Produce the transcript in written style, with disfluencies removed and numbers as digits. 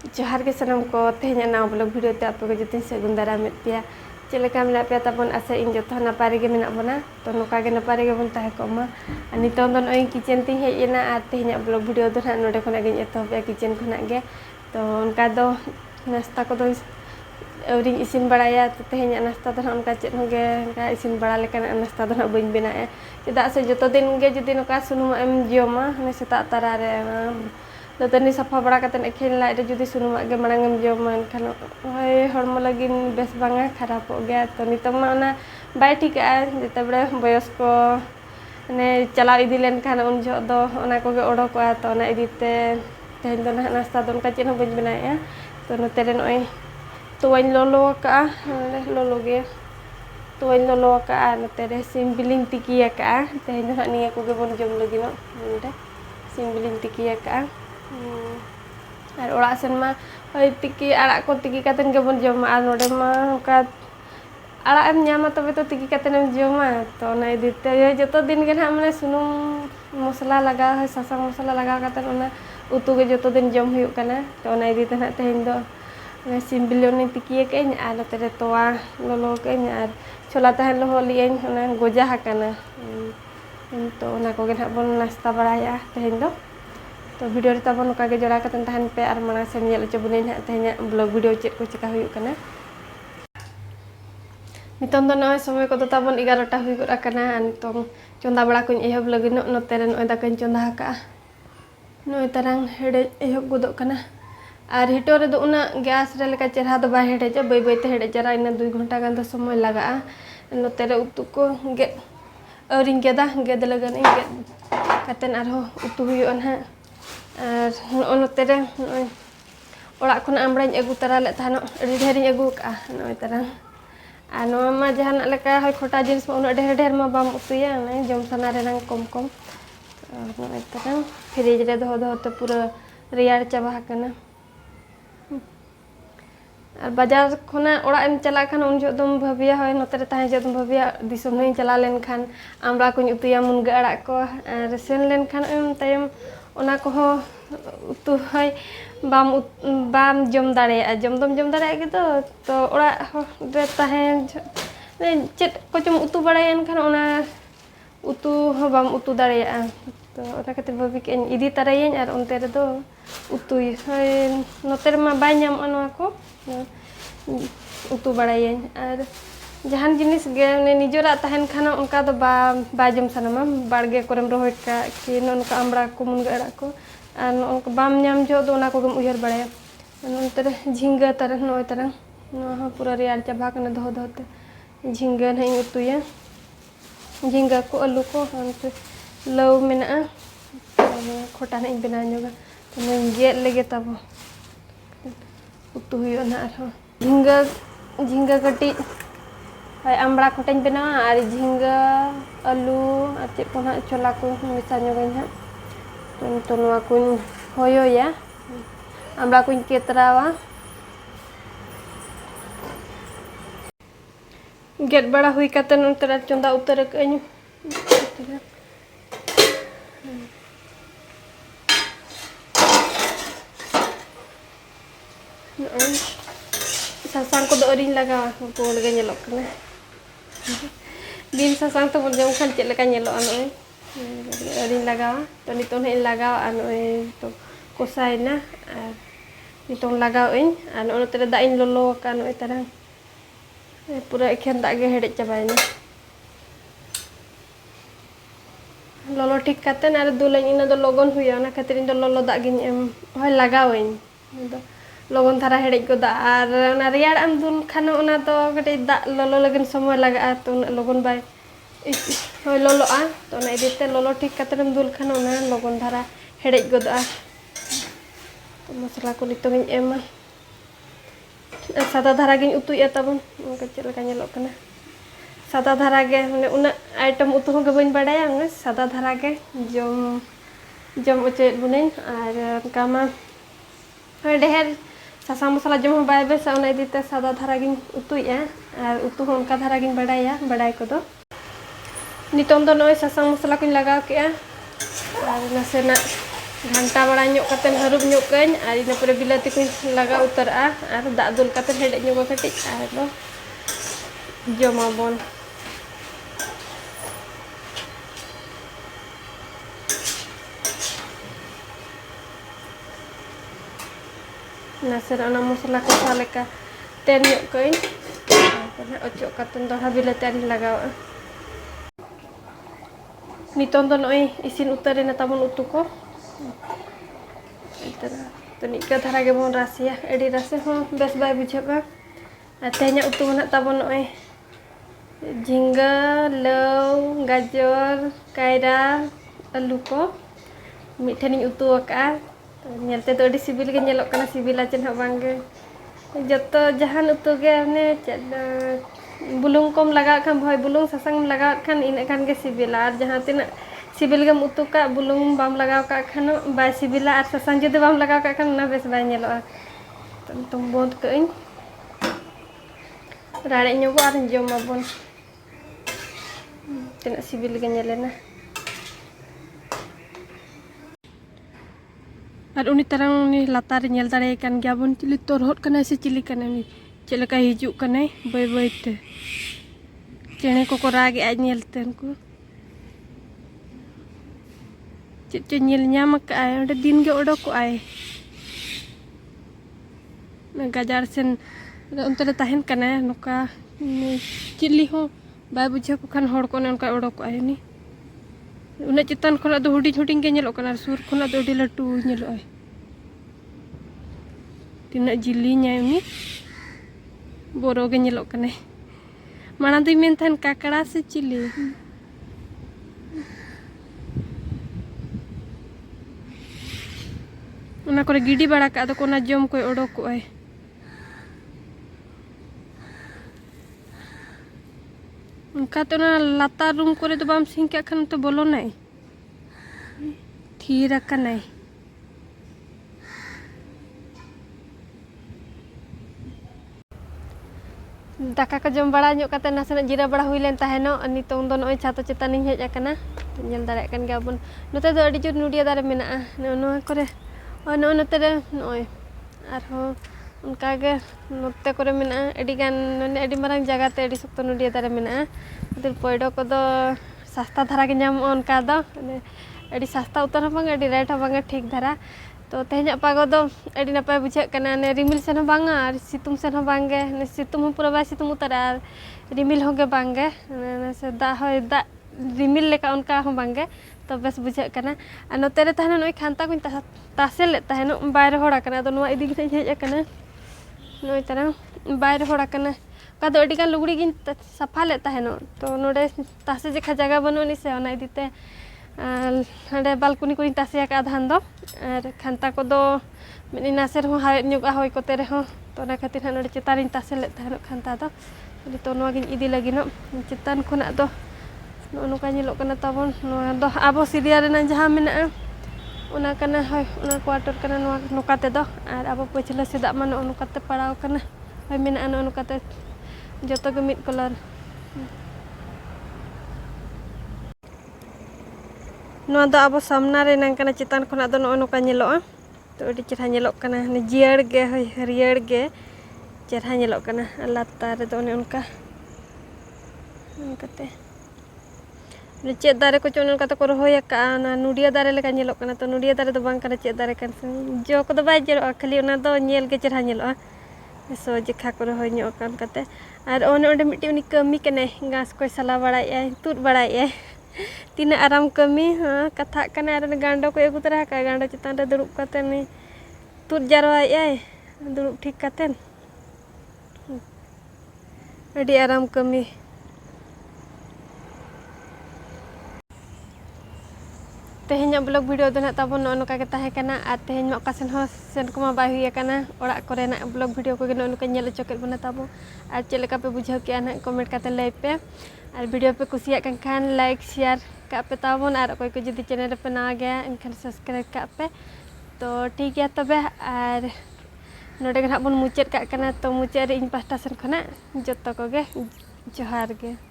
जोहार के सनम को तेहना नाव ब्लॉग वीडियो ते आपको जतिन सगुन दारामेत पेया चलेका मेना पे ताबन आसे इन जतो नपाय रेगे मेना बना तो नोका गे नपाय रेगे बन ताहे कोमा नितों दो नोय किचन ती हेज एना आर तेहना ब्लॉग वीडियो दो ना नोडे खना गे एतोहबे किचन खना गे तो उनका दो नाश्ता को दो औरी इसिन बड़ाया तो तेहना नाश्ता दो उनका चेत होगे उनका इसिन बड़ा लेकन नाश्ता दो बइन बनाए चेदा से जतो दिन गे जुदी नोका सुनुम एम जोमा ने सेता तारा रे दातनी साफा बड़ा कतन एखेन लाइट रे जुदी सुनुम गे मांगम जोमा एनखान होय हरम लगिन बेस बांगा खराब हो गया तो नितम मा ओना बाय ठिका जते बड़े बयस को ने चलाव इदी लेन खान उन जो दो ओना को गे ओडोकआ तो ओना इदीते तेहन दो नाश्ता दो उनका चेन हो बइन बनाया तो नोते रे नोय तोवाइन लोलो का लोलो गे तोवाइन लोलो का नोते रे सिम बिलिंग तिकिया का तेहन दो निया को गे बन जम लगिनो नोडे सिम बिलिंग तिकिया का और ओड़ा सेन मा होय तिकी आड़ा को तिकी कातेन गे बन जमा आर नोडे मा का आड़ा एम न्यामा तबे तो तिकी कातेन एम जमा तो ओना इदीते जतो दिन गे ना माने सुनुम मसला लगा है सासांग मसला लगा कातेन ओना उतु गे जतो दिन जम हुयु कना तो ओना इदीते ना तेहन दो सिम बिलिंग तिकिया केन आर नोते रे तोवा लोलो केन आर छोला तहन लोहो लिएन ओना गोजा हाकना तो ओना को गे ना बन नाश्ता बड़ाया तेहन दो तो वीडियो रे ताबन नोका गे जोड़ा कतन तहन पे आर माना से नेल च बुने ना तेहना ब्लॉग वीडियो चेक को चिका हुयु कना नितों दो नय समय को ताबन 11 टा हुई गरा कना नितों चोंदा बड़ा को एहब लगिन नोते रे नय दाकन चोंदा का नय तरंग हेडे एहब गुदो कना आर हिटो रे दो उना गैस रे लेका चेहरा दो बा हेडे ज बै बै ते हेडे जरा इन 2 घंटा गान दो समय लगा नोते रे उतु को गे औरिन गेदा गेद लगन गे कतन आर हो उतु हुयु ना और नोते रे ओड़ा खन आमड़ाኝ अगु तरा ले थानो अडी ढेरिñ अगु का नय तरंग आ नो मा जहान लेका होय खोटा जिनिस मा उना ढेर ढेर मा बाम उतुया ने जम सना रे रंग कम कम नय तरंग फ्रिज रे दो दो तो पूरा रियार चाबा कना और बाजार खना ओड़ा एम चला खान उन जो दम भाबिया होय नोते रे ताहे जो दम भाबिया दिसम नहीं चला लेन खान आमड़ा को उतुया मुनगा अड़ा को और सेन लेन खान एम तायम ओना को हो उतु होय बाम जम दाड़े जम दम जम दाड़े गे तो ओड़ा रे ताहे चेत को चम उतु बड़ायन खान ओना उतु हो बाम उतु दाड़े तो ओना खातिर भाबी के इदी तारायन और उनते रे दो उतु होय नोते रे मा बाय नाम ओना को उतु बड़ायन और जहान जिनिस गे ने निजोरा तहन खाना उनका दो बा जम सनामा बाड़गे कोरेम रोहय का कि नोनका आमड़ा को मुनगा अड़ा को और नोनका बाम नाम जो दो ओना को गम उयहर बड़ाया नोते रे झिंगा तरह नोय तरह नो पूरा रियार चाबा कना दो दोते झिंगा नहीं उतुया झिंगा को आलू को हमते लव मेना खोटा नहीं बना जोगा तो मैं गेट लेगे तब उतु हुयो ना आरो झिंगा कटी हाय आमड़ा कोटेñ बना और झिंगा आलू और चेक को ना छोला को मिसा जोगन हा तो नोआ को होयो या आमड़ा को केतरावा गेट बड़ा हुई कतन उतरा चंदा उतर कñ सासांग को दो रिन लगा को लगा ñelok kana bin sasang to bon jam kan chet leka ñelok anoy रिन लगा तो नितो ने लगा anoy to kosai na नितो लगा इन an ono tere da in lolo kan anoy tarang पूरा एखेन दा गे हेडे चाबायना लolo ठीक कातेन आर दुलाñ ina do logon हुया ना खातिर इन do lolo दा गिन एम होय लगावइन लोगन थारा हेडे को दा और ना रियाड़ am दुल खानो ओना तो कटे दा ललो लगन समय लगा तो लोगन बाय होय ललो आ तो ना इदीते ललो ठीक कातेम दुल खानो ना लोगन धारा हेडे गोदा तो मसला को नितो गिन एमा सादा धारा गिन उतुया तबन उनका चेल लगा ñelok kana सादा धारा गे माने उना आइटम उतु हो गे बइन बड़ाया ने सादा धारा गे जम उचे बुने और कामा होय ढेर सासांग मसला जम बाय बेस ओना इदीते सादा धारा गिन उतुया और उतु हो उनका धारा गिन बड़ाया बड़ाय को दो नितों दो नय सासांग मसला को लगाव के और नसेना घंटा बड़ा ᱧᱚᱜ ᱠᱟᱛᱮ ᱦᱟᱹᱨᱩᱵ ᱧᱚᱜ ᱠᱟᱹᱧ ᱟᱨ ᱤᱱᱟᱹ ᱯᱚᱨᱮ ᱵᱤᱞᱟᱹᱛᱤ ᱠᱚᱧ ᱞᱟᱜᱟᱣ ᱩᱛᱟᱹᱨᱟᱜᱼᱟ ᱟᱨ ᱫᱟᱜ ᱫᱩᱞ ᱠᱟᱛᱮ ᱦᱮᱰᱮᱡ ᱧᱚᱜ ᱠᱟᱹᱴᱤᱡ ᱟᱨ ᱫᱚ ᱡᱚᱢᱟᱵᱚᱱ ᱱᱟᱥᱮ ᱚᱱᱟ ᱢᱚᱥᱞᱟ ᱠᱚᱥᱟ ᱞᱮᱠᱟ ᱛᱮᱱ ᱧᱚᱜ ᱠᱟᱹᱧ ᱚᱪᱚᱜ ᱠᱟᱛᱮ ᱫᱚᱲᱦᱟ ᱵᱤᱞᱟᱹᱛᱤ ᱟᱨᱤᱧ ᱞᱟᱜᱟᱣᱟᱜᱼᱟ ᱱᱤᱛᱚᱝ ᱫᱚ ᱱᱚᱜᱼᱚᱭ ᱤᱥᱤᱱ ᱩᱛᱟᱹᱨᱮᱱᱟ ᱛᱟᱵᱚᱱ ᱩᱛᱩ ᱠᱚ तो निका धारा गेबन रासिया एडी रासे हो बेस बाय बुझेबा तेहना उतु मना ताबो नय झिंगा लौ गाजर कायरा आलू को मिठेनी उतु का नेलते तो एडी सिबिल गे नेलक कना सिबिला चेन बांगे जतो जहान उतु गे ने बुलुंग कम लगा खान भय बुलुंग ससंग लगा खान इन खान गे सिबिला और जहां तिना सिबिल गम उतु का बुलुंग बाम लगाव का खान बाय सिबिला और ससंग जदि बाम लगाव का खान ना बेस बाय नेलोआ तुम बोंद कइं राड़े ᱧᱚᱜ और जमाबन तना सिबिल गे नेलेना और उनी तरंग उनी लातार नेल दाड़े कान गयाबन चिली तोरहट कना से चिली कना नि चेलका हिजु कने बय बयते चेणे को राग आज नेलते उनको चे नेल ᱧᱟᱢ ᱠᱟᱜᱼᱟᱭ ᱚᱸᱰᱮ ᱫᱤᱱ ᱜᱮ ᱚᱰᱚᱠᱚᱜᱼᱟᱭ गाजार सेन उनते रे ताहेन कना नोका चिली हो बाय बुझे को खान हड़ को उनका ओडोकआय नि उन्हें चितान खना दो हुडी हुडी गे नेलो कना सुर खना दो डी लटू नेलो आय तिना जिली न्यायनी बोरो गे नेलो कना माना दुई मेन थान काकड़ा से चिली उना करे गिडी बड़ा का दो कोना जम कोई ओडोकआय उनका तो ना लातार रूम करे तो बाम सिंह के खान तो बोलो नहीं थीर का नहीं दाका का जम बड़ा ᱧᱚᱜ ᱠᱟᱛᱮ ᱱᱟᱥᱮᱱᱟᱜ ᱡᱤᱨᱟᱹ ᱵᱟᱲᱟ ᱦᱩᱭ ᱞᱮᱱ ᱛᱟᱦᱮᱱᱚ ᱱᱤᱛᱚᱝ ᱫᱚ ᱱᱚᱜᱼᱚᱭ ᱪᱷᱟᱛᱚ ᱪᱮᱛᱟᱱᱤᱧ ᱦᱮᱡ ᱟᱠᱟᱱᱟ ᱧᱮᱞ ᱫᱟᱲᱮᱭᱟᱜ ᱠᱟᱱ ᱜᱮᱭᱟᱵᱚᱱ ᱱᱚᱛᱮ ᱫᱚ ᱟᱹᱰᱤ ᱡᱳᱨ ᱱᱩᱰᱤᱭᱟᱹ ᱫᱟᱨᱮ ᱢᱮᱱᱟᱜᱼᱟ ᱱᱚᱣᱟ ᱠᱚᱨᱮ ᱱᱚᱜᱼᱚᱭ ᱱᱚᱛᱮ ᱨᱮ ᱱᱚᱜᱼᱚᱭ ᱟᱨᱦᱚᱸ ᱚᱱᱠᱟᱜᱮ ᱱᱚᱛᱮ ᱠᱚᱨᱮ ᱢᱮᱱᱟᱜᱼᱟ ᱟᱹᱰᱤ ᱜᱟᱱ ᱟᱹᱰᱤ ᱢᱟᱨᱟᱝ ᱡᱟᱭᱜᱟ ᱛᱮ ᱟᱹᱰᱤ ᱥᱚᱠᱛᱚ ᱱᱩᱰᱤᱭᱟᱹ ᱫᱟᱨᱮ ᱢᱮᱱᱟᱜᱼᱟ ᱟᱫᱚ ᱯᱚᱭᱰᱚ ᱠᱚᱫᱚ सस्ता धारा के नाम उनका दो अड़ी सस्ता उतर हूँ अड़ी रेट हूँ ठीक धारा तो तेहना पागो दो अड़ी नपाय बुझे कना ने रिमिल सेन हूँ बांगा और सितुंग सेन हूँ बांगे ने सितुंग हूँ पूरा बाय सितुंग उतर और रिमिल होगे बांगे से दा रिमिल लेका उनका हूँ बांगे तो बेस बुझे कना और नोते रे तहना नोय खानता को तासे ले तहनो बाहर होड़ा कना तो नोआ इदी गिते हेज कना नोय तरह बाहर होड़ा कना का दो अड़ी गान लुगड़ी गिन सफा ले तहनो तो नोडे तासे जेखा जगह बनोनी से ओना इदीते हांडे बालकनी को तासे का धान दो और खानता को दो मिनी नासेर हो हाय न्युगा होय कोते रे हो तो ना खातिर नोडे चितारिन तासे ले तहनो खानता दो तो नोआ गिन इदी लगिनो चितान खुना दो नो नुका नेलो कना ताबोन नोआ दो आबो सिरिया रेना जहां मेना ओना कना होय ओना क्वार्टर कना नोआ नुकाते दो और आबो पछला सेदा मान नुकाते पड़ाव कना होय मेना नो नुकाते जतो के मिड कलर नो दो अब सामना रे नंकना चितान खना दो नो नुका नेलोआ तो अडी चेहरा नेलोक कना ने जियाड़ गे हरियर गे चेहरा नेलोक कना लातार रे दो ने उनका उनकाते चेद दारे को चोन उनका तो को रोय का ना नुडिया दारे लेका नेलोक कना तो नुडिया दारे दो बांग कना चेद दारे कन जो को दो बाय जेरो खाली ओना दो नेल गे चेहरा नेलोआ सो जेखा को रोय ᱧᱚᱜ कान कते और ओने ओंडे मिट्टी उनी कमी कने घास को सला बड़ाय तुद बड़ाय तीना आराम कमी हाँ कथा कने और गांडो को एगु तरह का गांडो चितान रे दुड़ुब कते ने तुद जारवाय दुड़ुब ठीक कते अडी आराम कमी तेहना ब्लॉग वीडियो दो ना ताबो नोका के ताहे कना आ तेहन ओकासन हो सेन को मा बाय हुई कना ओड़ा करे ना ब्लॉग वीडियो को नोका नेल चोकेल बना ताबो आ चेलेका पे बुझाव के ना कमेंट काते लय पे और वीडियो पे कुसिया कन खान लाइक शेयर का पे ताबोन और कोई को जदी चैनल पे ना गया इनखान सब्सक्राइब का पे तो ठीक है तबे और नोडे गना बन मुचेद का कना तो मुचेद रे इन पास्टा सेन खना जत्तो को गे जोहार गे।